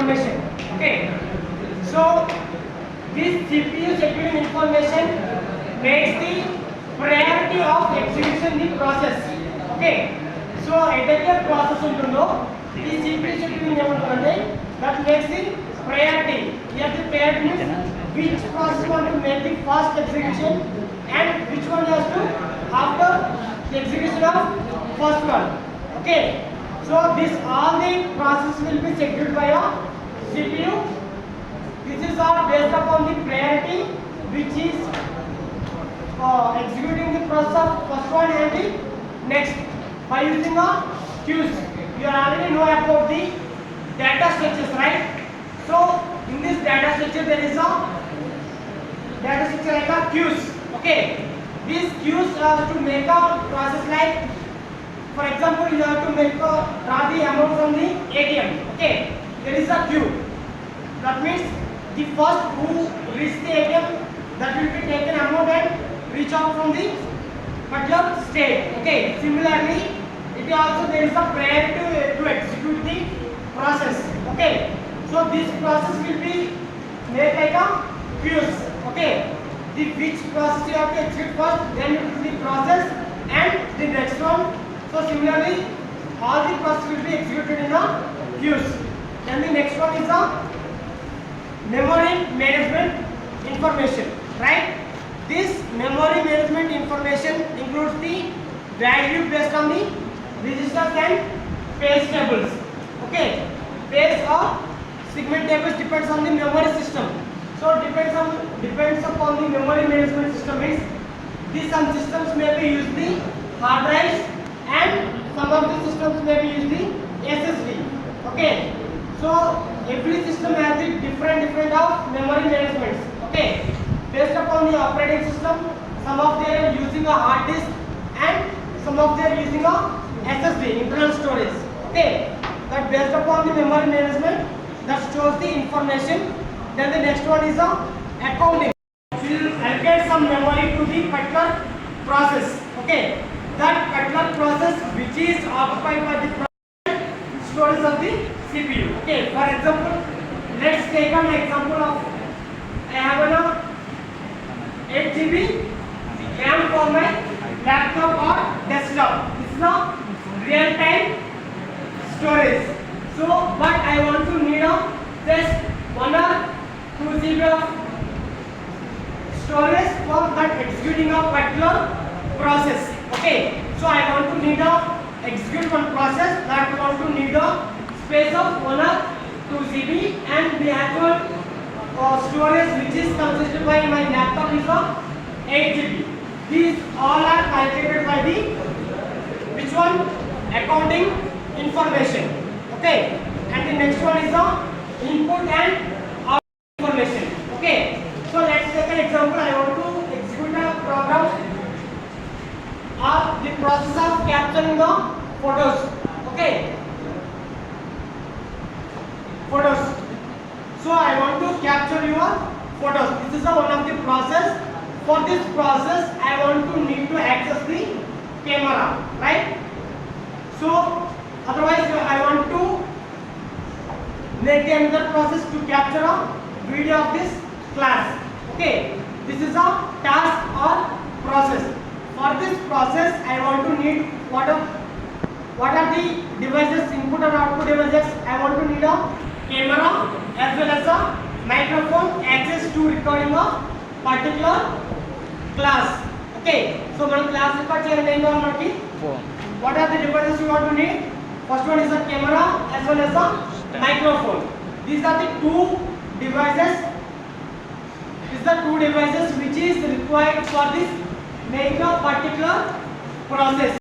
information. Okay. So this CPU scheduling information makes the priority of execution the process. Okay. So ఏదైతే process ఉంటుందో ఈ CPU scheduling ఏమంటుందంటే that makes the priority. Here the priority means which process want to make the first execution and which one has to after the execution of first one. Okay. So this all the process will be scheduled by a CPU. This is all based upon the priority which is executing the process of first one and the next by using a queues. You already know about the data structures, right? So in this data structure there is a data structure like a queues. Okay, these queues are to make a process like, for example, you have to make draw the amount from the ATM. Okay, there is a queue. That means the first who reach the ATM, that will be taken amount and reach out from the particular state. Okay, similarly it also there is a priority to execute the process. Okay, so this process will be made like a queues. Okay, the which process you have to execute first, then it is the process and the next one. So similarly all the process will be executed in a queues. Then the next one is a memory management information, right? This memory management information includes the value based on the registers and page tables. Okay, page or segment tables depends on the memory system. So depends upon the memory management system means these some systems may be use the hard drives and some of the systems may be use the SSD. Okay, so every system has the different of memory management. Okay, based upon the operating system, some of they are using a hard disk and some of they are using a SSD, internal storage. Okay, that based upon the memory management that stores the information. Then the next one is a accounting. We will allocate some memory to the particular process. Okay, that particular process which is occupied by the storage of the CPU. Okay, for example, let's take an example of I have an 8 GB RAM for my laptop or desktop. This is a real time storage. So, but I want to need a just 1 or 2 GB of storage for that executing a particular process. Okay, so I want to need a execute one process that want to need a space of 1 or 2 GB and the actual storage which is considered by my laptop is of 8 GB. These all are calculated by the which one? Accounting information. Okay, and the next one is the input and output information. Okay, so let's take an example. I want to execute a program or the process of capturing the photos. Okay, photos. So I want to capture your photos. This is one of the process. For this process I want to need to access the camera, right? So otherwise I want to make another process to capture a video of this class. Okay, this is a task or process. For this process I want to need what are the devices, input or output devices. I want to need a camera as well as a microphone access to recording a particular class. Okay, so మనం class record చేయాలంటే ఏం కావాలి మనకి? What are the devices you want to need? First one is a camera as well as a microphone. These are the two devices. These are two devices which is required for this making a particular process.